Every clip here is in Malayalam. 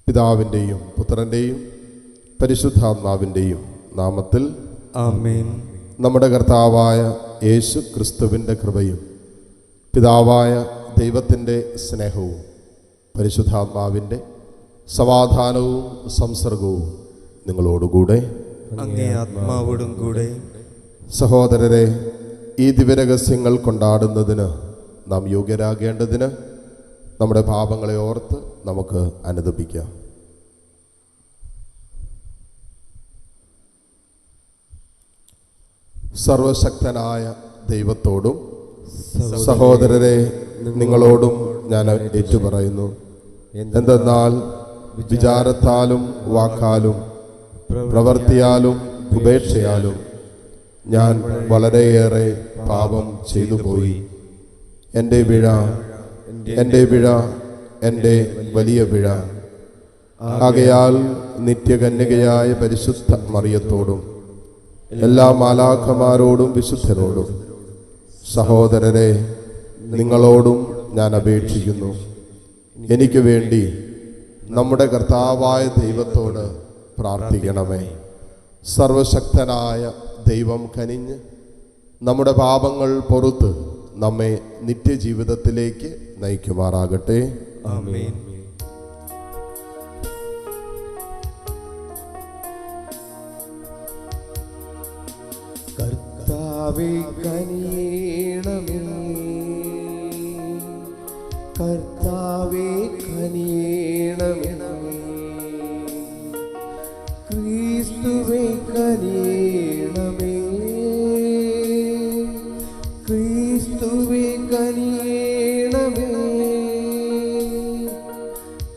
പിതാവിൻ്റെയും പുത്രൻ്റെയും പരിശുദ്ധാത്മാവിൻ്റെയും നാമത്തിൽ ആമേൻ. നമ്മുടെ കർത്താവായ യേശു ക്രിസ്തുവിൻ്റെ കൃപയും പിതാവായ ദൈവത്തിൻ്റെ സ്നേഹവും പരിശുദ്ധാത്മാവിൻ്റെ സമാധാനവും സംസർഗവും നിങ്ങളോടുകൂടെ അങ്ങേ ആത്മാവോടും കൂടെ. സഹോദരരെ, ഈ ദിവ്യരഹസ്യങ്ങൾ കൊണ്ടാടുന്നതിന് നാം യോഗ്യരാകേണ്ടതിന് നമ്മുടെ പാപങ്ങളെ ഓർത്ത് നമുക്ക് അനുതപിക്കാം. സർവശക്തനായ ദൈവത്തോടും സഹോദരരെ നിങ്ങളോടും ഞാൻ ഏറ്റുപറയുന്നു. എന്തെന്നാൽ വിചാരത്താലും വാക്കാലും പ്രവൃത്തിയാലും ഉപേക്ഷയാലും ഞാൻ വളരെയേറെ പാപം ചെയ്തു പോയി. എൻ്റെ പിഴ, എൻ്റെ വലിയ പിഴ. ആകയാൽ നിത്യകന്യകയായ പരിശുദ്ധ മറിയത്തോടും എല്ലാ മാലാഖമാരോടും വിശുദ്ധരോടും സഹോദരരെ നിങ്ങളോടും ഞാൻ അപേക്ഷിക്കുന്നു, എനിക്ക് വേണ്ടി നമ്മുടെ കർത്താവായ ദൈവത്തോട് പ്രാർത്ഥിക്കണമേ. സർവശക്തനായ ദൈവം കനിഞ്ഞ് നമ്മുടെ പാപങ്ങൾ പൊറുത്ത് നമ്മെ നിത്യജീവിതത്തിലേക്ക് നയിക്കുമാറാകട്ടെ. ആമേൻ. കർത്താവേ കനിയണമേ, കർത്താവേ കനിയണമേ, ക്രിസ്തുവേ കനിയണമേ, ക്രിസ്തുവേ കനിയണമേ,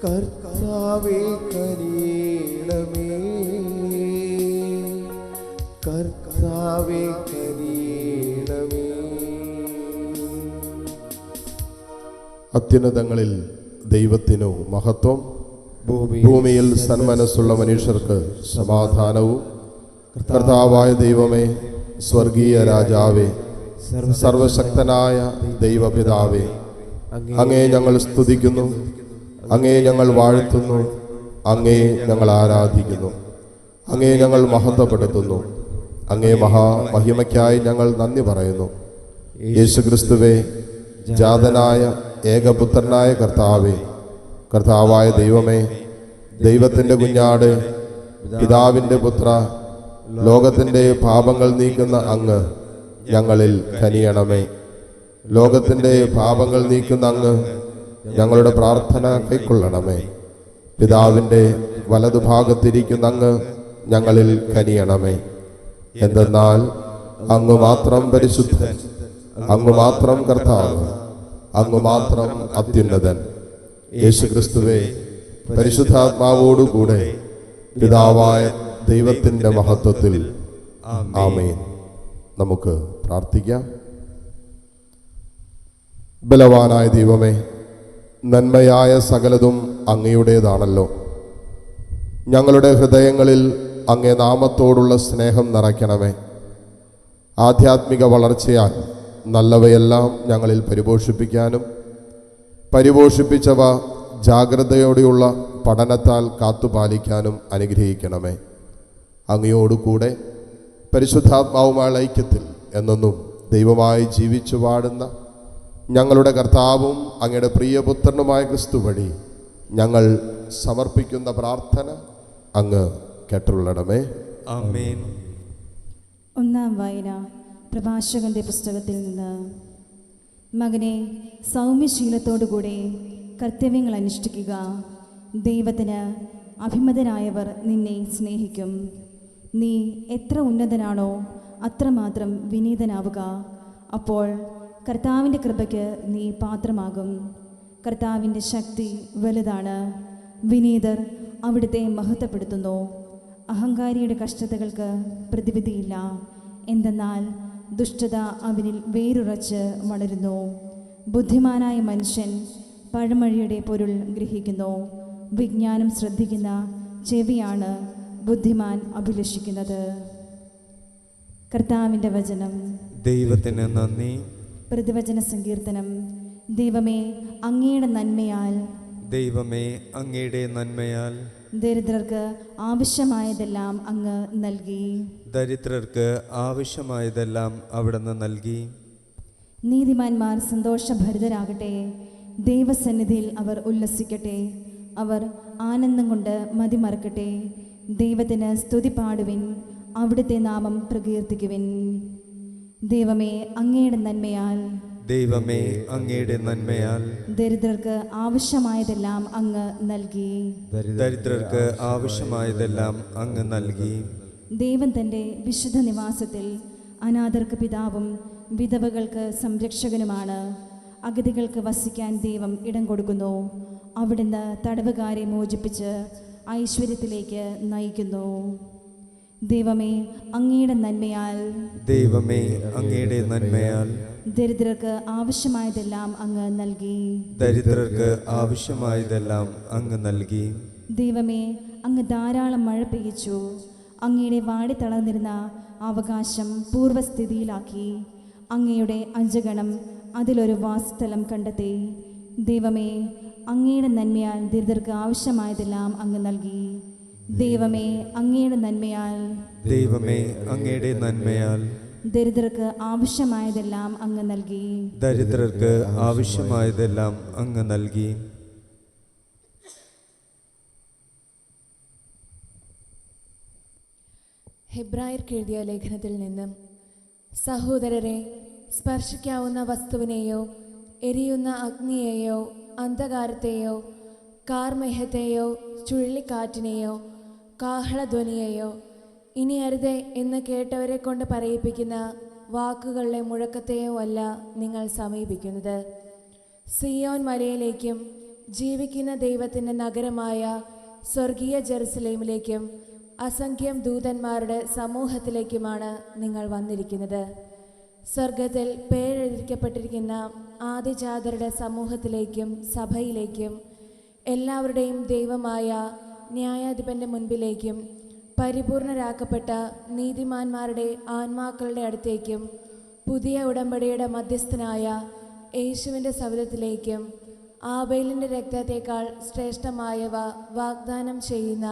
കർത്താവേ കനിയണമേ, കർത്താവേ കനിയണമേ. അത്യുന്നതങ്ങളിൽ ദൈവത്തിനു മഹത്വം, ഭൂമിയിൽ സന്മനസ്സുള്ള മനുഷ്യർക്ക് സമാധാനവും. കർത്താവായ ദൈവമേ, സ്വർഗീയ രാജാവേ, സർവശക്തനായ ദൈവപിതാവേ, അങ്ങേ ഞങ്ങൾ സ്തുതിക്കുന്നു, അങ്ങേ ഞങ്ങൾ വാഴ്ത്തുന്നു, അങ്ങേ ഞങ്ങൾ ആരാധിക്കുന്നു, അങ്ങേ ഞങ്ങൾ മഹത്വപ്പെടുത്തുന്നു. അങ്ങേ മഹാമഹിമയ്ക്കായി ഞങ്ങൾ നന്ദി പറയുന്നു. യേശുക്രിസ്തുവേ, ജാതനായ ഏകപുത്രനായ കർത്താവേ, കർത്താവായ ദൈവമേ, ദൈവത്തിൻ്റെ കുഞ്ഞാട്, പിതാവിൻ്റെ പുത്ര, ലോകത്തിൻ്റെ പാപങ്ങൾ നീക്കുന്ന അങ്ങ് ഞങ്ങളിൽ കനിയണമേ. ലോകത്തിൻ്റെ പാപങ്ങൾ നീക്കുന്ന അങ്ങ് ഞങ്ങളുടെ പ്രാർത്ഥന കൈക്കൊള്ളണമേ. പിതാവിൻ്റെ വലതുഭാഗത്തിരിക്കുന്ന അങ്ങ് ഞങ്ങളിൽ കനിയണമേ. എന്തെന്നാൽ അങ്ങ് മാത്രം പരിശുദ്ധൻ, അങ്ങ് മാത്രം കർത്താവ്, അങ്ങ് മാത്രം അത്യുന്നതൻ. യേശുക്രിസ്തുവേ, പരിശുദ്ധാത്മാവോടുകൂടെ പിതാവായ ദൈവത്തിൻ്റെ മഹത്വത്തിൽ ആമേൻ. നമുക്ക് പ്രാർത്ഥിക്കാം. ബലവാനായ ദൈവമേ, നന്മയായ സകലതും അങ്ങയുടേതാണല്ലോ. ഞങ്ങളുടെ ഹൃദയങ്ങളിൽ അങ്ങേ നാമത്തോടുള്ള സ്നേഹം നിറയ്ക്കണമേ. ആധ്യാത്മിക വളർച്ചയാൽ നല്ലവയെല്ലാം ഞങ്ങളിൽ പരിപോഷിപ്പിക്കാനും പരിപോഷിപ്പിച്ചവ ജാഗ്രതയോടെയുള്ള പഠനത്താൽ കാത്തുപാലിക്കാനും അനുഗ്രഹിക്കണമേ. അങ്ങയോടുകൂടെ പരിശുദ്ധാത്മാവുമായ ഐക്യത്തിൽ എന്നെന്നും ദൈവമായി ജീവിച്ചു വാഴുന്ന ഞങ്ങളുടെ കർത്താവും അങ്ങയുടെ പ്രിയപുത്രനുമായ ക്രിസ്തു വഴി ഞങ്ങൾ സമർപ്പിക്കുന്ന പ്രാർത്ഥന അങ്ങ് കേട്ടുള്ളണമേ. ആമേൻ. ഒന്നാം വായന പ്രഭാഷകന്റെ പുസ്തകത്തിൽ നിന്ന്. മകനെ, സൗമ്യശീലത്തോടുകൂടെ കർത്തവ്യങ്ങൾ അനുഷ്ഠിക്കുക. ദൈവത്തിന് അഭിമതരായവർ നിന്നെ സ്നേഹിക്കും. നീ എത്ര ഉന്നതനാണോ അത്രമാത്രം വിനീതനാവുക. അപ്പോൾ കർത്താവിൻ്റെ കൃപയ്ക്ക് നീ പാത്രമാകും. കർത്താവിൻ്റെ ശക്തി വലുതാണ്. വിനീതർ അവിടുത്തെ മഹത്വപ്പെടുത്തുന്നു. അഹങ്കാരിയുടെ കഷ്ടതകൾക്ക് പ്രതിവിധിയില്ല. എന്തെന്നാൽ ദുഷ്ടത അവനിൽ വേരുറച്ച് വളരുന്നു. ബുദ്ധിമാനായ മനുഷ്യൻ പഴമൊഴിയുടെ പൊരുൾ ഗ്രഹിക്കുന്നു. വിജ്ഞാനം ശ്രദ്ധിക്കുന്ന ചെവിയാണ് ബുദ്ധിമാൻ അഭിലഷിക്കുന്നത്. കർത്താവിൻ്റെ വചനം. ദൈവത്തിന് നന്ദി. പ്രതിവചന സങ്കീർത്തനം. ദൈവമേ, അങ്ങയുടെ നന്മയാൽ ദൈവമേ, അങ്ങയുടെ നന്മയാൽ ദരിദ്രർക്ക് ആവശ്യമായതെല്ലാം അങ്ങ് നൽകി. ദരിദ്രർക്ക് ആവശ്യമായതെല്ലാം അവിടുന്ന് നൽകി. നീതിമാന്മാർ സന്തോഷഭരിതരാകട്ടെ, ദൈവസന്നിധിയിൽ അവർ ഉല്ലസിക്കട്ടെ. അവർ ആനന്ദം കൊണ്ട് മതിമറക്കട്ടെ. ദൈവത്തിന് സ്തുതി പാടുവിൻ, അവിടുത്തെ നാമം പ്രകീർത്തിക്കുവിൻ. ദൈവമേ, അങ്ങയുടെ നന്മയാൽ ദൈവമേ, അങ്ങയുടെ നന്മയാൽ ദരിദ്രർക്ക് ആവശ്യമായതെല്ലാം അങ്ങ് നൽകി. ദരിദ്രർക്ക് ആവശ്യമായതെല്ലാം അങ്ങ് നൽകി. ദൈവം തൻ്റെ വിശുദ്ധ നിവാസത്തിൽ അനാഥർക്ക് പിതാവും വിധവകൾക്ക് സംരക്ഷകനുമാണ്. അഗതികൾക്ക് വസിക്കാൻ ദൈവം ഇടം കൊടുക്കുന്നു. അവിടുന്ന് തടവുകാരെ മോചിപ്പിച്ച് ഐശ്വര്യത്തിലേക്ക് നയിക്കുന്നു. ദൈവമേ, അങ്ങയുടെ നന്മയാൽ ദൈവമേ, അങ്ങയുടെ നന്മയാൽ ദരിദ്രർക്ക് ആവശ്യമായതെല്ലാം അങ്ങ് നൽകി. ദരിദ്രർക്ക് ആവശ്യമായതെല്ലാം അങ്ങ് നൽകി. ദൈവമേ, അങ്ങ് ധാരാളം മഴ പെയ്യിച്ചു. അങ്ങയുടെ വാടി തളർന്നിരുന്ന അവകാശം പൂർവ്വസ്ഥിതിയിലാക്കി. അങ്ങയുടെ അജഗണം അതിലൊരു വാസസ്ഥലം കണ്ടെത്തി. ദൈവമേ, അങ്ങയുടെ നന്മയാൽ ദരിദ്രർക്ക് ആവശ്യമായതെല്ലാം അങ്ങ് നൽകി. ദൈവമേ, അങ്ങയുടെ നന്മയാൽ ദൈവമേ, അങ്ങയുടെ നന്മയാൽ ദരിദ്രർക്ക് ആവശ്യമായതെല്ലാം അങ്ങ് നൽകി. ദരിദ്രർക്ക് ആവശ്യമായതെല്ലാം അങ്ങ് നൽകി. ഹെബ്രായർക്ക് എഴുതിയ ലേഖനത്തിൽ നിന്നും, സഹോദരരെ, സ്പർശിക്കാവുന്ന വസ്തുവിനെയോ എരിയുന്ന അഗ്നിയെയോ അന്ധകാരത്തെയോ കാർമേഹത്തെയോ ചുഴലിക്കാറ്റിനെയോ കാഹളധ്വനിയെയോ ഇനി അരുതേ എന്ന് കേട്ടവരെ കൊണ്ട് പറയിപ്പിക്കുന്ന വാക്കുകളുടെ മുഴക്കത്തെയോ അല്ല നിങ്ങൾ സമീപിക്കുന്നത്. സിയോൻ മലയിലേക്കും ജീവിക്കുന്ന ദൈവത്തിൻ്റെ നഗരമായ സ്വർഗീയ ജെറുസലേമിലേക്കും അസംഖ്യം ദൂതന്മാരുടെ സമൂഹത്തിലേക്കുമാണ് നിങ്ങൾ വന്നിരിക്കുന്നത്. സ്വർഗത്തിൽ പേരെഴുതിക്കപ്പെട്ടിരിക്കുന്ന ആദിജാതരുടെ സമൂഹത്തിലേക്കും സഭയിലേക്കും എല്ലാവരുടെയും ദൈവമായ ന്യായാധിപൻ്റെ മുൻപിലേക്കും പരിപൂർണരാക്കപ്പെട്ട നീതിമാന്മാരുടെ ആത്മാക്കളുടെ അടുത്തേക്കും പുതിയ ഉടമ്പടിയുടെ മധ്യസ്ഥനായ യേശുവിൻ്റെ സവിധത്തിലേക്കും ആബേലിൻ്റെ രക്തത്തേക്കാൾ ശ്രേഷ്ഠമായവ വാഗ്ദാനം ചെയ്യുന്ന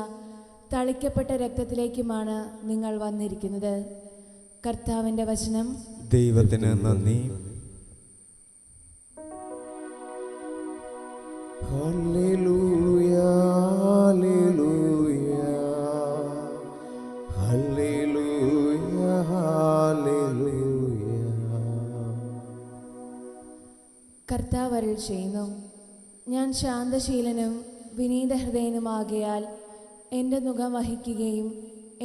തളിക്കപ്പെട്ട രക്തത്തിലേക്കുമാണ് നിങ്ങൾ വന്നിരിക്കുന്നത്. കർത്താവിൻ്റെ വചനം. ദൈവത്തിന് നന്ദി. Hallelujah, hallelujah, hallelujah, hallelujah. കർത്താവ് അരുൾ ചെയ്യുന്നു, ഞാൻ ശാന്തശീലനും വിനീതഹൃദയനുമാകയാൽ എൻ്റെ മുഖം വഹിക്കുകയും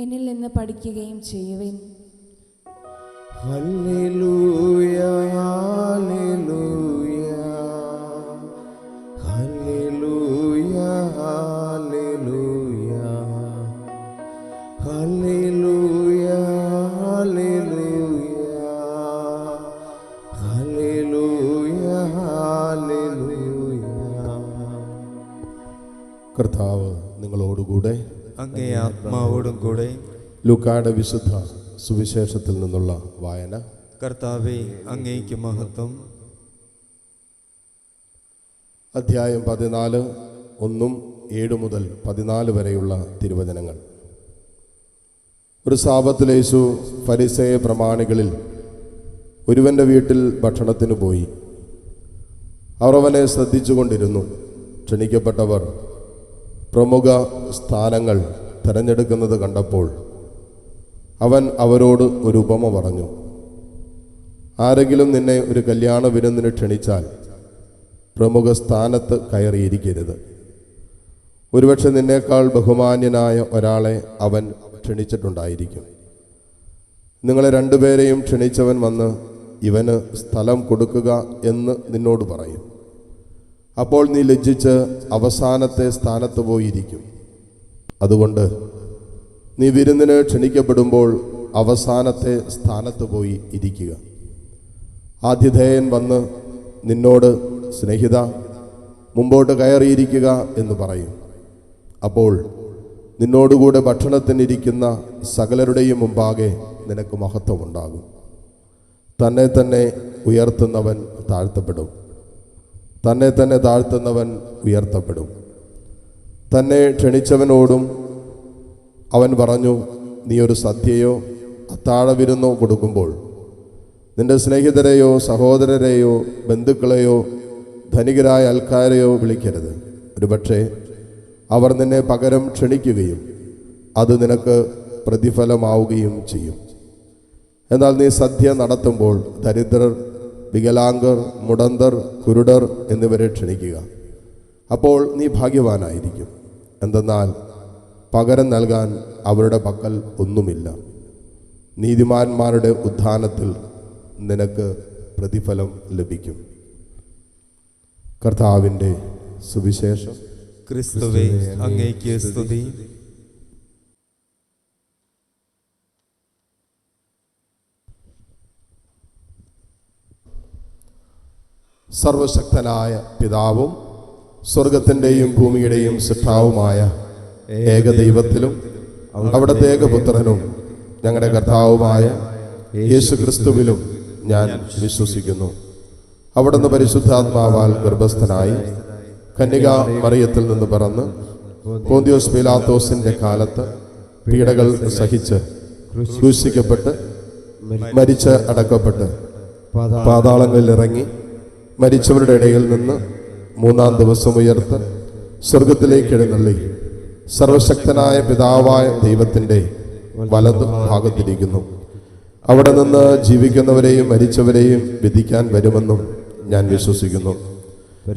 എന്നിൽ നിന്ന് പഠിക്കുകയും ചെയ്യുവിൻ. Hallelujah, hallelujah, hallelujah, hallelujah, hallelujah, hallelujah, hallelujah, hallelujah. കർത്താവ് നിങ്ങളോടുകൂടെ. അങ്ങേ ആത്മാവോടും കൂടെ. ലൂക്കായുടെ വിശുദ്ധ സുവിശേഷത്തിൽ നിന്നുള്ള വായന. കർത്താവേ, അങ്ങേക്ക് മഹത്വം. അധ്യായം 14, 1-7 മുതൽ 14 വരെയുള്ള തിരുവചനങ്ങൾ. ഒരു സാബത്തിൽ യേശു ഫരിസേയ പ്രമാണികളിൽ ഒരുവൻ്റെ വീട്ടിൽ ഭക്ഷണത്തിന് പോയി. അവർ അവനെ ശ്രദ്ധിച്ചുകൊണ്ടിരുന്നു. ക്ഷണിക്കപ്പെട്ടവർ പ്രമുഖ സ്ഥാനങ്ങൾ തിരഞ്ഞെടുക്കുന്നത് കണ്ടപ്പോൾ അവൻ അവരോട് ഒരു ഉപമ പറഞ്ഞു. ആരെങ്കിലും നിന്നെ ഒരു കല്യാണ വിരുന്നിന് ക്ഷണിച്ചാൽ പ്രമുഖ സ്ഥാനത്ത് കയറിയിരിക്കരുത്. ഒരുപക്ഷെ നിന്നേക്കാൾ ബഹുമാന്യനായ ഒരാളെ അവൻ ക്ഷണിച്ചിട്ടുണ്ടായിരിക്കും. നിങ്ങളെ രണ്ടുപേരെയും ക്ഷണിച്ചവൻ വന്ന് ഇവന് സ്ഥലം കൊടുക്കുക എന്ന് നിന്നോട് പറയും. അപ്പോൾ നീ ലജ്ജിച്ച് അവസാനത്തെ സ്ഥാനത്ത് പോയിരിക്കും. അതുകൊണ്ട് നീ വിരുന്നിന് ക്ഷണിക്കപ്പെടുമ്പോൾ അവസാനത്തെ സ്ഥാനത്ത് പോയി ഇരിക്കുക. ആതിഥേയൻ വന്ന് നിന്നോട്, സ്നേഹിത, മുമ്പോട്ട് കയറിയിരിക്കുക എന്ന് പറയും. അപ്പോൾ നിന്നോടുകൂടെ ഭക്ഷണത്തിനിരിക്കുന്ന സകലരുടെയും മുമ്പാകെ നിനക്ക് മഹത്വമുണ്ടാകും. തന്നെ തന്നെ ഉയർത്തുന്നവൻ താഴ്ത്തപ്പെടും, തന്നെ തന്നെ താഴ്ത്തുന്നവൻ ഉയർത്തപ്പെടും. തന്നെ ക്ഷണിച്ചവനോടും അവൻ പറഞ്ഞു, നീ ഒരു സദ്യയോ അത്താഴവിരുന്നോ കൊടുക്കുമ്പോൾ നിന്റെ സ്നേഹിതരെയോ സഹോദരരെയോ ബന്ധുക്കളെയോ ധനികരായ ആൾക്കാരെയോ വിളിക്കരുത്. ഒരുപക്ഷെ അവർ നിന്നെ പകരം ക്ഷണിക്കുകയും അത് നിനക്ക് പ്രതിഫലമാവുകയും ചെയ്യും. എന്നാൽ നീ സദ്യ നടത്തുമ്പോൾ ദരിദ്രർ, വികലാംഗർ, മുടന്തർ, കുരുടർ എന്നിവരെ ക്ഷണിക്കുക. അപ്പോൾ നീ ഭാഗ്യവാനായിരിക്കും. എന്തെന്നാൽ പകരം നൽകാൻ അവരുടെ പക്കൽ ഒന്നുമില്ല. നീതിമാന്മാരുടെ ഉത്ഥാനത്തിൽ നിനക്ക് പ്രതിഫലം ലഭിക്കും. കർത്താവിൻ്റെ സുവിശേഷം. ക്രിസ്തുവേ, അങ്ങേക്ക് സ്തുതി. സർവശക്തനായ പിതാവും സ്വർഗത്തിൻ്റെയും ഭൂമിയുടെയും സൃഷ്ടാവുമായ ഏകദൈവത്തിലും അവിടുത്തെ ഏകപുത്രനും ഞങ്ങളുടെ കർത്താവുമായ യേശു ക്രിസ്തുവിലും ഞാൻ വിശ്വസിക്കുന്നു. അവിടുന്ന് പരിശുദ്ധാത്മാവാൽ ഗർഭസ്ഥനായി കന്യക മറിയത്തിൽ നിന്ന് പിറന്ന് പോന്തിയോസ് പീലാത്തോസിന്റെ കാലത്ത് പീഡകൾ സഹിച്ച് ക്രൂശിക്കപ്പെട്ട് മരിച്ച് അടക്കപ്പെട്ട് പാതാളങ്ങളിൽ ഇറങ്ങി മരിച്ചവരുടെ ഇടയിൽ നിന്ന് മൂന്നാം ദിവസം ഉയർത്ത് സ്വർഗത്തിലേക്ക് എഴുന്നള്ളി സർവശക്തനായ പിതാവായ ദൈവത്തിൻ്റെ വലതു ഭാഗത്തിരിക്കുന്നു. അവിടെ നിന്ന് ജീവിക്കുന്നവരെയും മരിച്ചവരെയും വിധിക്കാൻ വരുമെന്നും ഞാൻ വിശ്വസിക്കുന്നു.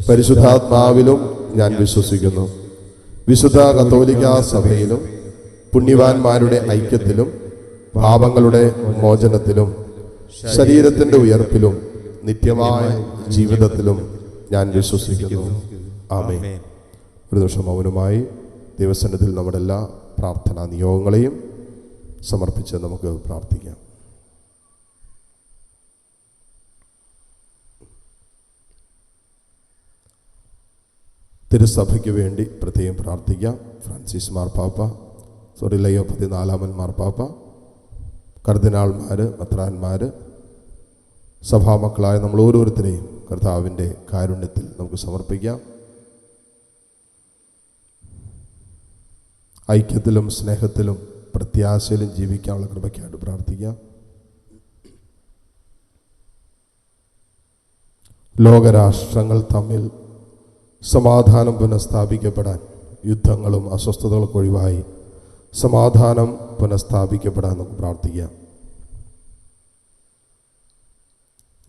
പരിശുദ്ധാത്മാവിലും ഞാൻ വിശ്വസിക്കുന്നു. വിശുദ്ധ കത്തോലിക്കാ സഭയിലും പുണ്യവാന്മാരുടെ ഐക്യത്തിലും പാപങ്ങളുടെ മോചനത്തിലും ശരീരത്തിൻ്റെ ഉയർപ്പിലും നിത്യമായ ജീവിതത്തിലും ഞാൻ വിശ്വസിക്കുന്നു. ആമേൻ. ഒരു നിമിഷം മൗനമായി ദൈവസന്നിധിയിൽ നമ്മുടെ എല്ലാ പ്രാർത്ഥനാ നിയോഗങ്ങളെയും സമർപ്പിച്ച് നമുക്ക് പ്രാർത്ഥിക്കാം. തിരുസഭയ്ക്ക് വേണ്ടി പ്രത്യേകം പ്രാർത്ഥിക്കാം. ഫ്രാൻസിസ് മാർപ്പാപ്പ, ലയോ 14 മാർപ്പാപ്പ, കർദിനാൾമാർ, മെത്രാന്മാർ, സഭാമക്കളായ നമ്മൾ ഓരോരുത്തരെയും കർത്താവിൻ്റെ കാരുണ്യത്തിൽ നമുക്ക് സമർപ്പിക്കാം. ഐക്യത്തിലും സ്നേഹത്തിലും പ്രത്യാശയിലും ജീവിക്കാനുള്ള കൃപയ്ക്കായിട്ട് പ്രാർത്ഥിക്കാം. ലോകരാഷ്ട്രങ്ങൾ തമ്മിൽ സമാധാനം പുനഃസ്ഥാപിക്കപ്പെടാൻ, യുദ്ധങ്ങളും അസ്വസ്ഥതകളൊക്കെ ഒഴിവായി സമാധാനം പുനഃസ്ഥാപിക്കപ്പെടാൻ നമുക്ക് പ്രാർത്ഥിക്കാം.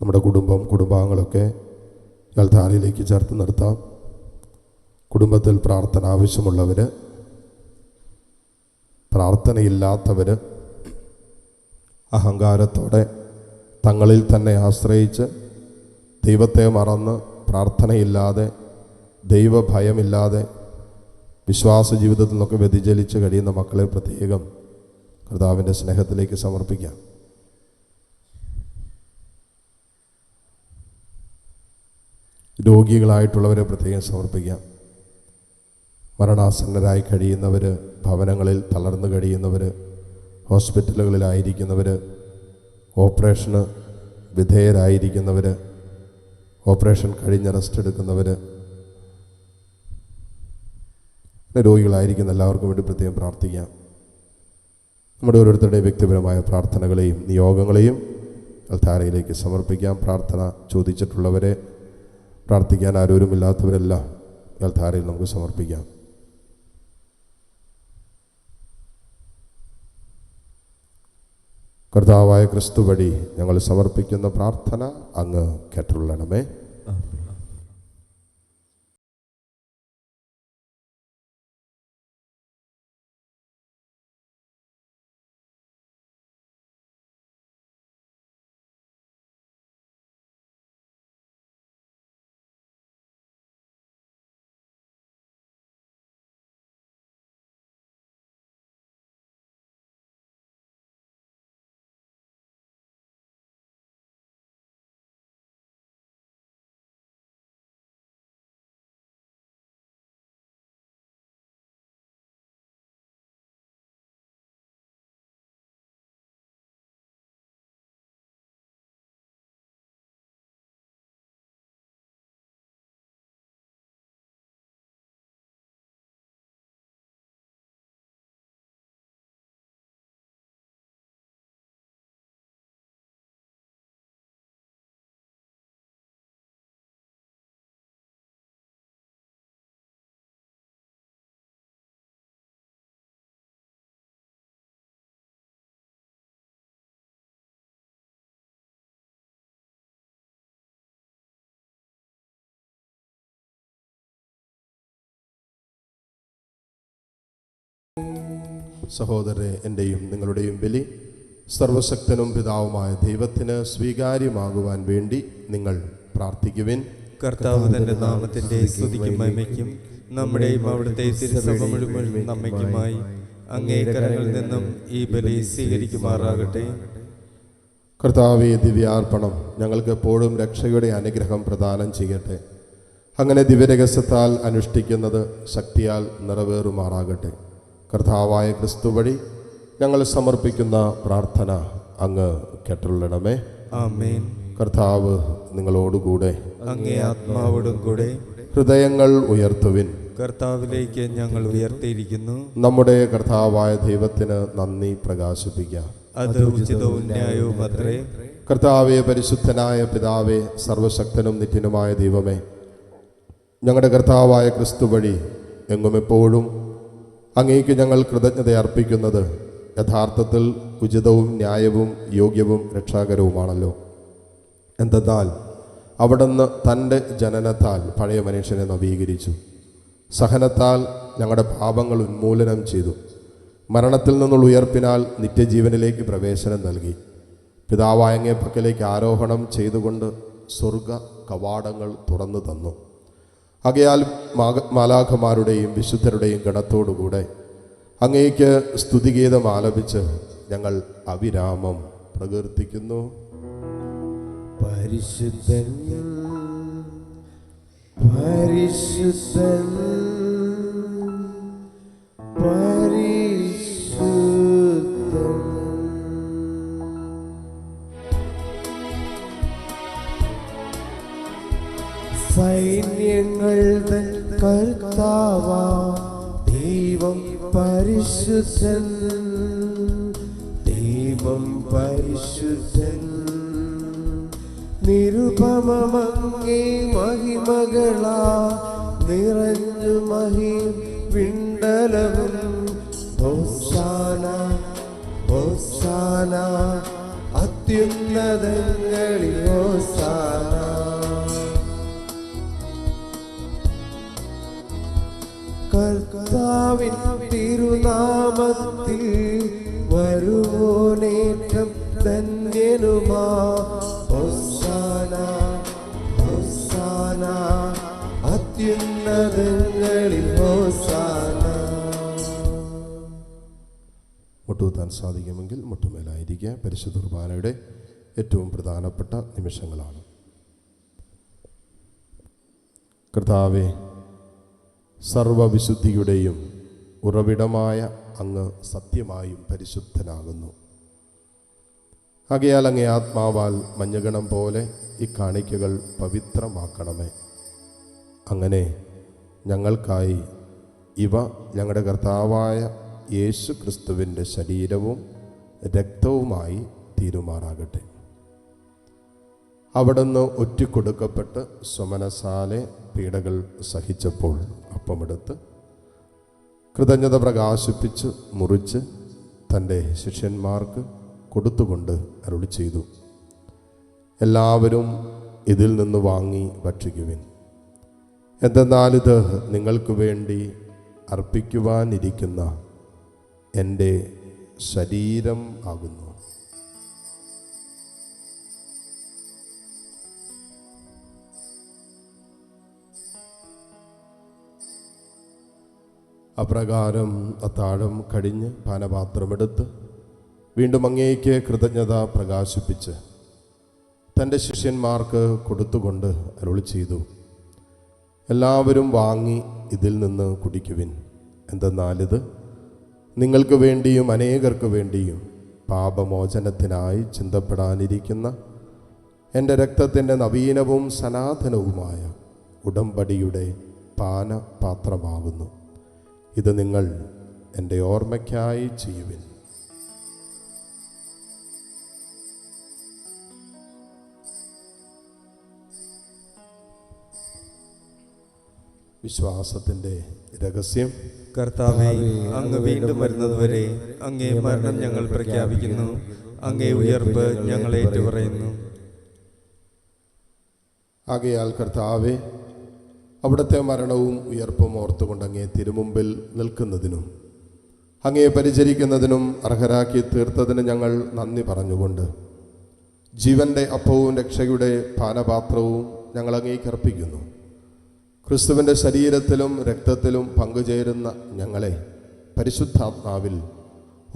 നമ്മുടെ കുടുംബാംഗങ്ങളൊക്കെ അൽത്താരയിലേക്ക് ചേർത്ത് നിർത്താം. കുടുംബത്തിൽ പ്രാർത്ഥന ആവശ്യമുള്ളവർ, പ്രാർത്ഥനയില്ലാത്തവർ, അഹങ്കാരത്തോടെ തങ്ങളിൽ തന്നെ ആശ്രയിച്ച് ദൈവത്തെ മറന്ന് പ്രാർത്ഥനയില്ലാതെ ദൈവഭയമില്ലാതെ വിശ്വാസ ജീവിതത്തിൽ നിന്നൊക്കെ വ്യതിചലിച്ച് കഴിയുന്ന മക്കളെ പ്രത്യേകം കർത്താവിൻ്റെ സ്നേഹത്തിലേക്ക് സമർപ്പിക്കാം. രോഗികളായിട്ടുള്ളവരെ പ്രത്യേകം സമർപ്പിക്കാം. മരണാസന്നരായി കഴിയുന്നവർ, ഭവനങ്ങളിൽ തളർന്നു കഴിയുന്നവർ, ഹോസ്പിറ്റലുകളിലായിരിക്കുന്നവർ, ഓപ്പറേഷന് വിധേയരായിരിക്കുന്നവർ, ഓപ്പറേഷൻ കഴിഞ്ഞ് റെസ്റ്റ് എടുക്കുന്നവർ, രോഗികളായിരിക്കുന്ന എല്ലാവർക്കും വേണ്ടി പ്രത്യേകം പ്രാർത്ഥിക്കാം. നമ്മുടെ ഓരോരുത്തരുടെയും വ്യക്തിപരമായ പ്രാർത്ഥനകളെയും നിയോഗങ്ങളെയും അൽത്താരയിലേക്ക് സമർപ്പിക്കാം. പ്രാർത്ഥന ചോദിച്ചിട്ടുള്ളവരെ, പ്രാർത്ഥിക്കാൻ ആരോരുമില്ലാത്തവരെല്ലാം അൽത്താരയിൽ നമുക്ക് സമർപ്പിക്കാം. കർത്താവായ ക്രിസ്തു വഴി ഞങ്ങൾ സമർപ്പിക്കുന്ന പ്രാർത്ഥന അങ്ങ് കേട്ടുള്ളണമേ. സഹോദരരെ, എൻ്റെയും നിങ്ങളുടെയും ബലി സർവശക്തനും പിതാവുമായ ദൈവത്തിന് സ്വീകാര്യമാകുവാൻ വേണ്ടി നിങ്ങൾ പ്രാർത്ഥിക്കുവിൻ. കർത്താവ് തന്റെ നാമത്തിന്റെ സ്തുതിക്കും മഹിമയ്ക്കും നമ്മുടെയും അവിടുത്തെ തിരുസഭ മുഴുവൻ നമ്മയ്ക്കുമായി അങ്ങേ കരങ്ങളിൽ നിന്നും ഈ ബലി സ്വീകരിക്കുമാറാകട്ടെ. കർത്താവേ, ദിവ്യാർപ്പണം ഞങ്ങൾക്ക് എപ്പോഴും രക്ഷയുടെ അനുഗ്രഹം പ്രദാനം ചെയ്യട്ടെ. അങ്ങനെ ദിവ്യരഹസ്യത്താൽ അനുഷ്ഠിക്കുന്നത് ശക്തിയാൽ നിറവേറുമാറാകട്ടെ. കർത്താവായ ക്രിസ്തു വഴി ഞങ്ങൾ സമർപ്പിക്കുന്ന പ്രാർത്ഥന അങ്ങ് കേട്ടുള്ളണമേ. ആമേൻ. കർത്താവ് നിങ്ങളോടുകൂടെ, അങ്ങേ ആത്മാവോടും കൂടെ. ഹൃദയങ്ങൾ ഉയർത്തുവിൻ. കർത്താവിലേക്ക് ഞങ്ങൾ ഉയർത്തിയിരിക്കുന്നു. നമ്മുടെ കർത്താവായ ദൈവത്തിന് നന്ദി പ്രകാശിപ്പിക്കാം. അത് ഉചിതവും ന്യായവും അത്രേ. കർത്താവേ, പരിശുദ്ധനായ പിതാവേ, സർവശക്തനും നിത്യനുമായ ദൈവമേ, ഞങ്ങളുടെ കർത്താവായ ക്രിസ്തു വഴി എങ്ങും എപ്പോഴും അങ്ങേക്ക് ഞങ്ങൾ കൃതജ്ഞത അർപ്പിക്കുന്നത് യഥാർത്ഥത്തിൽ ഉചിതവും ന്യായവും യോഗ്യവും രക്ഷാകരവുമാണല്ലോ. എന്തെന്നാൽ അവിടുന്ന് തൻ്റെ ജനനത്താൽ പഴയ മനുഷ്യനെ നവീകരിച്ചു, സഹനത്താൽ ഞങ്ങളുടെ പാപങ്ങൾ ഉന്മൂലനം ചെയ്തു, മരണത്തിൽ നിന്നുള്ള ഉയർപ്പിനാൽ നിത്യജീവനിലേക്ക് പ്രവേശനം നൽകി, പിതാവായ അങ്ങേ പക്കലേക്ക് ആരോഹണം ചെയ്തുകൊണ്ട് സ്വർഗ കവാടങ്ങൾ തുറന്നു തന്നു. ആകയാൽ മാലാഖമാരുടെയും വിശുദ്ധരുടെയും ഗണത്തോടുകൂടെ അങ്ങേക്ക് സ്തുതിഗീതം ആലപിച്ച് ഞങ്ങൾ അവിരാമം പ്രകീർത്തിക്കുന്നു. പരിശുദ്ധൻ പരിശുദ്ധൻ പരിശുദ്ധൻ. സൈന്യങ്ങൾ തൻ കർത്താവാ ദൈവം പരിശുദ്ധൻ, ദൈവം പരിശുദ്ധൻ. നിരുപമമങ്ങേ മഹിമകളാ നിറഞ്ഞു മഹിം വിണ്ടലവും. ഹോസാന ഹോസാന അത്യുന്നതങ്ങളിൽ ഹോസാന. കർത്താവിൻ തിരുനാമത്തിൽ വരുവോനേറ്റം ധന്യനുമാ. ഹോസാന ഹോസാന അത്യുന്നതങ്ങളിൽ ഹോസാന. മുട്ടുകുത്താൻ സാധിക്കുമെങ്കിൽ മുട്ടുമേലായിരിക്കുക. പരിശുദ്ധ കുർബാനയുടെ ഏറ്റവും പ്രധാനപ്പെട്ട നിമിഷങ്ങളാണ്. കർത്താവേ, സർവവിശുദ്ധിയുടെയും ഉറവിടമായ അങ്ങ് സത്യമായും പരിശുദ്ധനാകുന്നു. ആകയാൽ അങ്ങേ ആത്മാവാൽ മഞ്ഞഗണം പോലെ ഈ കാണിക്കകൾ പവിത്രമാക്കണമേ. അങ്ങനെ ഞങ്ങൾക്കായി ഇവ ഞങ്ങളുടെ കർത്താവായ യേശു ക്രിസ്തുവിൻ്റെ ശരീരവും രക്തവുമായി തീരുമാറാകട്ടെ. അവിടുന്ന് ഒറ്റിക്കൊടുക്കപ്പെട്ട് സ്വമനസാലെ പീഡകൾ സഹിച്ചപ്പോൾ അപ്പമെടുത്ത് കൃതജ്ഞത പ്രകാശിപ്പിച്ച് മുറിച്ച് തൻ്റെ ശിഷ്യന്മാർക്ക് കൊടുത്തുകൊണ്ട് അരുളി ചെയ്തു, എല്ലാവരും ഇതിൽ നിന്ന് വാങ്ങി ഭക്ഷിക്കുവിൻ. എന്തെന്നാൽ ഇത് നിങ്ങൾക്ക് വേണ്ടി അർപ്പിക്കുവാനിരിക്കുന്ന എൻ്റെ ശരീരം ആകുന്നു. അപ്രകാരം അത്താഴം കഴിഞ്ഞ് പാനപാത്രമെടുത്ത് വീണ്ടും അങ്ങേക്ക് കൃതജ്ഞത പ്രകാശിപ്പിച്ച് തൻ്റെ ശിഷ്യന്മാർക്ക് കൊടുത്തുകൊണ്ട് അരുളി ചെയ്തു, എല്ലാവരും വാങ്ങി ഇതിൽ നിന്ന് കുടിക്കുവിൻ. എന്തെന്നാലിത് നിങ്ങൾക്ക് വേണ്ടിയും അനേകർക്ക് വേണ്ടിയും പാപമോചനത്തിനായി ചിന്തപ്പെടാനിരിക്കുന്ന എൻ്റെ രക്തത്തിൻ്റെ നവീനവും സനാതനവുമായ ഉടമ്പടിയുടെ പാനപാത്രമാകുന്നു. ഇത് നിങ്ങൾ എൻ്റെ ഓർമ്മയ്ക്കായി ചെയ്യുവിൻ. വിശ്വാസത്തിൻ്റെ രഹസ്യം. കർത്താവേ, അങ്ങ് വീണ്ടും വരുന്നതുവരെ അങ്ങേ മരണം ഞങ്ങൾ പ്രഖ്യാപിക്കുന്നു, അങ്ങേ ഉയർപ്പ് ഞങ്ങൾ ഏറ്റുപറയുന്നു. ആകയാൽ കർത്താവേ, അവിടുത്തെ മരണവും ഉയർപ്പും ഓർത്തുകൊണ്ട് അങ്ങേ തിരുമുമ്പിൽ നിൽക്കുന്നതിനും അങ്ങയെ പരിചരിക്കുന്നതിനും അർഹരാക്കി തീർത്തതിന് ഞങ്ങൾ നന്ദി പറഞ്ഞുകൊണ്ട് ജീവൻ്റെ അപ്പവും രക്ഷയുടെ പാനപാത്രവും ഞങ്ങൾ അങ്ങേക്ക് അർപ്പിക്കുന്നു. ക്രിസ്തുവിൻ്റെ ശരീരത്തിലും രക്തത്തിലും പങ്കുചേരുന്ന ഞങ്ങളെ പരിശുദ്ധാത്മാവിൽ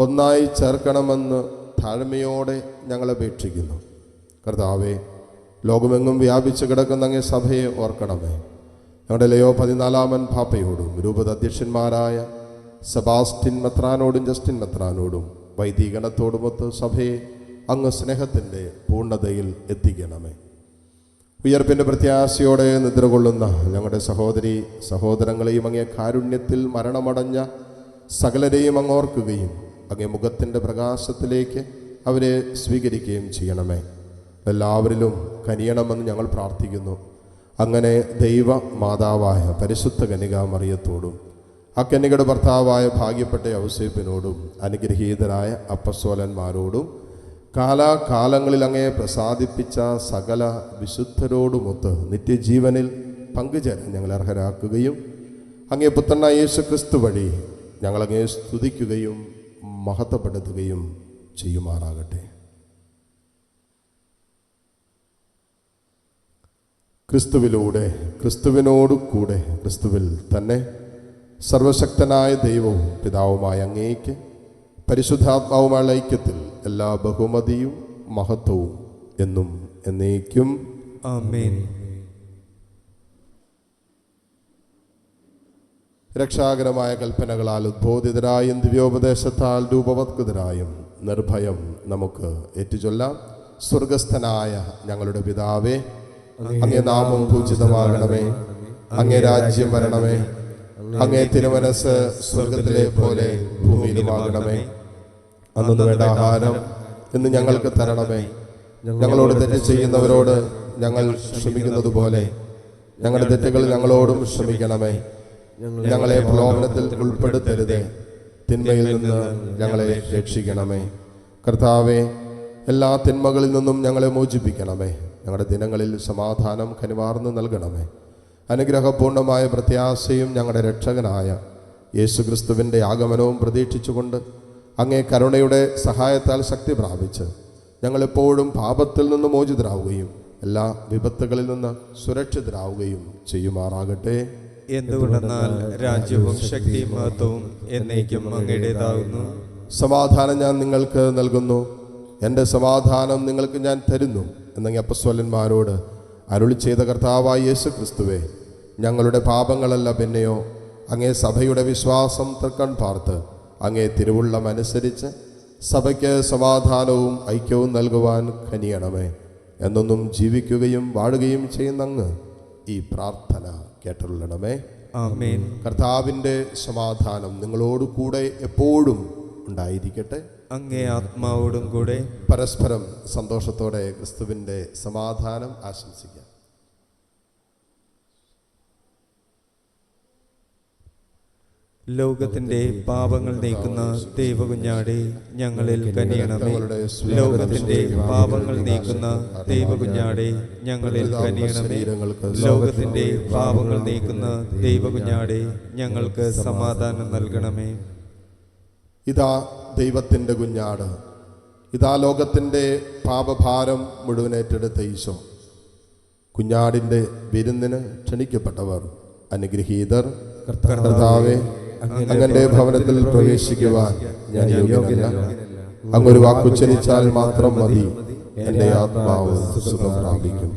ഒന്നായി ചേർക്കണമെന്ന് താഴ്മയോടെ ഞങ്ങൾ അപേക്ഷിക്കുന്നു. കർത്താവേ, ലോകമെങ്ങും വ്യാപിച്ചു കിടക്കുന്ന അങ്ങേ സഭയെ ഓർക്കണമേ. ഞങ്ങളുടെ ലയോ 14 പാപ്പയോടും രൂപത അധ്യക്ഷന്മാരായ സെബാസ്റ്റ്യൻ മെത്രാനോടും ജസ്റ്റിൻ മെത്രാനോടും വൈദികണത്തോടുമൊത്ത് സഭയെ അങ്ങ് സ്നേഹത്തിൻ്റെ പൂർണ്ണതയിൽ എത്തിക്കണമേ. ഉയർപ്പിൻ്റെ പ്രത്യാശയോടെ നിദ്രകൊള്ളുന്ന ഞങ്ങളുടെ സഹോദരി സഹോദരങ്ങളെയും അങ്ങേ കാരുണ്യത്തിൽ മരണമടഞ്ഞ സകലരെയും അങ്ങോർക്കുകയും അങ്ങേ മുഖത്തിൻ്റെ പ്രകാശത്തിലേക്ക് അവരെ സ്വീകരിക്കുകയും ചെയ്യണമേ. എല്ലാവരിലും കനിയണമെന്ന് ഞങ്ങൾ പ്രാർത്ഥിക്കുന്നു. അങ്ങനെ ദൈവ മാതാവായ പരിശുദ്ധ കന്യകാമറിയത്തോടും അക്കന്യകയുടെ ഭർത്താവായ ഭാഗ്യപ്പെട്ട ഔസേപ്പിനോടും അനുഗ്രഹീതരായ അപ്പസ്തോലന്മാരോടും കാലാകാലങ്ങളിൽ അങ്ങയെ പ്രസാദിപ്പിച്ച സകല വിശുദ്ധരോടുമൊത്ത് നിത്യജീവനിൽ പങ്കുചേരാൻ ഞങ്ങൾ അർഹരാക്കുകയും അങ്ങേ പുത്രനായ യേശു ക്രിസ്തു വഴി ഞങ്ങളങ്ങയെ സ്തുതിക്കുകയും മഹത്വപ്പെടുത്തുകയും ചെയ്യുമാറാകട്ടെ. ക്രിസ്തുവിലൂടെ, ക്രിസ്തുവിനോടു കൂടെ, ക്രിസ്തുവിൽ തന്നെ സർവശക്തനായ ദൈവവും പിതാവുമായ അങ്ങേക്ക് പരിശുദ്ധാത്മാവുമായ ഐക്യത്തിൽ എല്ലാ ബഹുമതിയും മഹത്വവും എന്നും എന്നേക്കും ആമേൻ. രക്ഷാകരമായ കൽപ്പനകളാൽ ഉദ്ബോധിതരായും ദിവ്യോപദേശത്താൽ രൂപവത്കൃതരായും നിർഭയം നമുക്ക് ഏറ്റുചൊല്ലാം. സ്വർഗസ്ഥനായ ഞങ്ങളുടെ പിതാവേ, അങ്ങേ നാമം പൂജിതമാകണമേ. അങ്ങേ രാജ്യം വരണമേ. അങ്ങേ തിരുമനസ് സ്വർഗത്തിലെ പോലെ ഭൂമിയിലുമാകണമേ. അന്നു വേണ്ട ആഹാരം ഇന്ന് ഞങ്ങൾക്ക് തരണമേ. ഞങ്ങളോട് തെറ്റ് ചെയ്യുന്നവരോട് ഞങ്ങൾ ക്ഷമിക്കുന്നത് പോലെ ഞങ്ങളുടെ തെറ്റുകൾ ഞങ്ങളോടും ക്ഷമിക്കണമേ. ഞങ്ങളെ പ്രലോഭനത്തിൽ ഉൾപ്പെടുത്തരുത്, തിന്മയിൽ നിന്ന് ഞങ്ങളെ രക്ഷിക്കണമേ. കർത്താവേ, എല്ലാ തിന്മകളിൽ നിന്നും ഞങ്ങളെ മോചിപ്പിക്കണമേ. ഞങ്ങളുടെ ദിനങ്ങളിൽ സമാധാനം കനിവാർന്ന് നൽകണമേ. അനുഗ്രഹപൂർണമായ പ്രത്യാശയും ഞങ്ങളുടെ രക്ഷകനായ യേശുക്രിസ്തുവിൻ്റെ ആഗമനവും പ്രതീക്ഷിച്ചുകൊണ്ട് അങ്ങേ കരുണയുടെ സഹായത്താൽ ശക്തി പ്രാപിച്ച് ഞങ്ങളെപ്പോഴും പാപത്തിൽ നിന്ന് മോചിതരാവുകയും എല്ലാ വിപത്തുകളിൽ നിന്ന് സുരക്ഷിതരാവുകയും ചെയ്യുമാറാകട്ടെ. എന്തുകൊണ്ടെന്നാൽ രാജ്യവും ശക്തിയും മഹത്വവും എന്നേക്കും അങ്ങയുടേതാകുന്നു. സമാധാനം ഞാൻ നിങ്ങൾക്ക് നൽകുന്നു, എൻ്റെ സമാധാനം നിങ്ങൾക്ക് ഞാൻ തരുന്നു എന്നങ്ങ് അപ്പസ്തോലന്മാരോട് അരുളി ചെയ്ത കർത്താവായ യേശു ക്രിസ്തുവേ, ഞങ്ങളുടെ പാപങ്ങളല്ല പിന്നെയോ അങ്ങേ സഭയുടെ വിശ്വാസം തൃക്കൺ പാർത്ത് അങ്ങേ തിരുവുള്ളം അനുസരിച്ച് സഭയ്ക്ക് സമാധാനവും ഐക്യവും നൽകുവാൻ കനിയണമേ. എന്നൊന്നും ജീവിക്കുകയും വാഴുകയും ചെയ്യുന്ന അങ്ങ് ഈ പ്രാർത്ഥന കേട്ടുള്ളണമേ. ആമേൻ. കർത്താവിൻ്റെ സമാധാനം നിങ്ങളോട് കൂടെ എപ്പോഴും ഉണ്ടായിരിക്കട്ടെ. അങ്ങേ ആത്മാവോടും കൂടെ. പരസ്പരം സന്തോഷത്തോടെ ക്രിസ്തുവിൻ്റെ സമാധാനം ആശംസിക്കാം. ലോകത്തിന്റെ പാപങ്ങൾ നീക്കുന്ന ദൈവകുഞ്ഞാടേ, ഞങ്ങളിൽ കനിയണമേ. ലോകത്തിന്റെ പാപങ്ങൾ നീക്കുന്ന ദൈവകുഞ്ഞാടേ, ഞങ്ങളിൽ കനിയണമേ. ലോകത്തിന്റെ പാപങ്ങൾ നീക്കുന്ന ദൈവകുഞ്ഞാടേ, ഞങ്ങൾക്ക് സമാധാനം നൽകണമേ. ഇതാ ദൈവത്തിൻ്റെ കുഞ്ഞാട്, ഇതാ ലോകത്തിൻ്റെ പാപഭാരം മുഴുവൻ ഏറ്റെടുത്ത ഈശോ. കുഞ്ഞാടിൻ്റെ വിരുന്നിന് ക്ഷണിക്കപ്പെട്ടവർ അനുഗ്രഹീതർ. കർത്താവേ, അങ്ങന്റെ ഭവനത്തിൽ പ്രവേശിക്കുവാൻ ഞാൻ യോഗ്യനല്ല. അങ്ങൊരു വാക്കുച്ചരിച്ചാൽ മാത്രം മതി, എൻ്റെ ആത്മാവ് സുഖം പ്രാപിക്കും.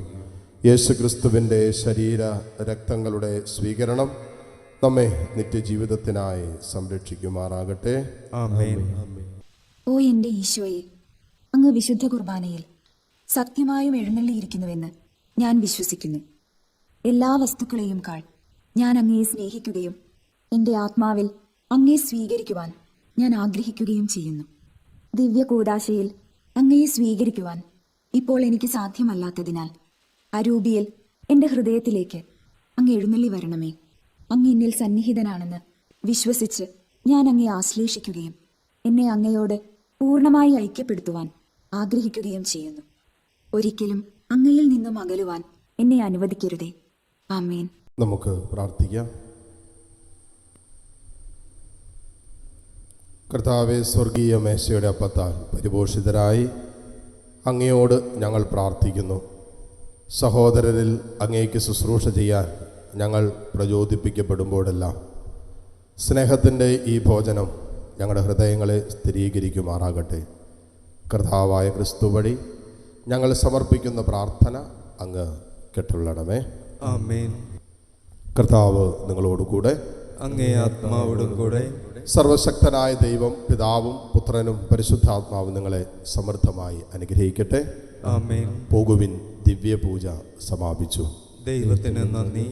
യേശുക്രിസ്തുവിൻ്റെ ശരീര രക്തങ്ങളുടെ സ്വീകരണം നമ്മെ നിത്യജീവിതത്തിനായി സംരക്ഷിക്കുമാറാകട്ടെ. ആമേൻ. ഓ എൻ്റെ ഈശോയെ, അങ്ങ് വിശുദ്ധ കുർബാനയിൽ സത്യമായും എഴുന്നള്ളിയിരിക്കുന്നുവെന്ന് ഞാൻ വിശ്വസിക്കുന്നു. എല്ലാ വസ്തുക്കളെയും കാൾ ഞാൻ അങ്ങയെ സ്നേഹിക്കുകയും എൻ്റെ ആത്മാവിൽ അങ്ങയെ സ്വീകരിക്കുവാൻ ഞാൻ ആഗ്രഹിക്കുകയും ചെയ്യുന്നു. ദിവ്യ കൂദാശയിൽ അങ്ങയെ സ്വീകരിക്കുവാൻ ഇപ്പോൾ എനിക്ക് സാധ്യമല്ലാത്തതിനാൽ അരൂപിയിൽ എൻ്റെ ഹൃദയത്തിലേക്ക് അങ്ങ് എഴുന്നള്ളി വരണമേ. അങ്ങ് എന്നിൽ സന്നിഹിതനാണെന്ന് വിശ്വസിച്ച് ഞാൻ അങ്ങയെ ആശ്ലേഷിക്കുകയും എന്നെ അങ്ങയോട് പൂർണ്ണമായി ഐക്യപ്പെടുത്തുവാൻ ആഗ്രഹിക്കുകയും ചെയ്യുന്നു. ഒരിക്കലും അങ്ങയിൽ നിന്നും അകലുവാൻ എന്നെ അനുവദിക്കരുതേ. ആമേൻ. നമുക്ക് പ്രാർത്ഥിക്കാം. കർത്താവെ, സ്വർഗീയ മേശയുടെ അപ്പത്താൽ പരിപോഷിതരായി അങ്ങയോട് ഞങ്ങൾ പ്രാർത്ഥിക്കുന്നു. സഹോദരരിൽ അങ്ങേക്ക് ശുശ്രൂഷ ചെയ്യാൻ ഞങ്ങൾ പ്രചോദിപ്പിക്കപ്പെടുമ്പോഴെല്ലാം സ്നേഹത്തിൻ്റെ ഈ ഭോജനം ഞങ്ങളുടെ ഹൃദയങ്ങളെ സ്ഥിരീകരിക്കുമാറാകട്ടെ. കർത്താവായ ക്രിസ്തു വഴി ഞങ്ങൾ സമർപ്പിക്കുന്ന പ്രാർത്ഥന അങ്ങ് കേട്ടുള്ളണമേ. ആമേൻ. കർത്താവ് നിങ്ങളോടുകൂടെ, അങ്ങേ ആത്മാവോടും കൂടെ. സർവശക്തനായ ദൈവം പിതാവും പുത്രനും പരിശുദ്ധാത്മാവും നിങ്ങളെ സമൃദ്ധമായി അനുഗ്രഹിക്കട്ടെ. ആമേൻ. പോകുവിൻ, ദിവ്യപൂജ സമാപിച്ചു. ദൈവത്തിന് നന്ദി.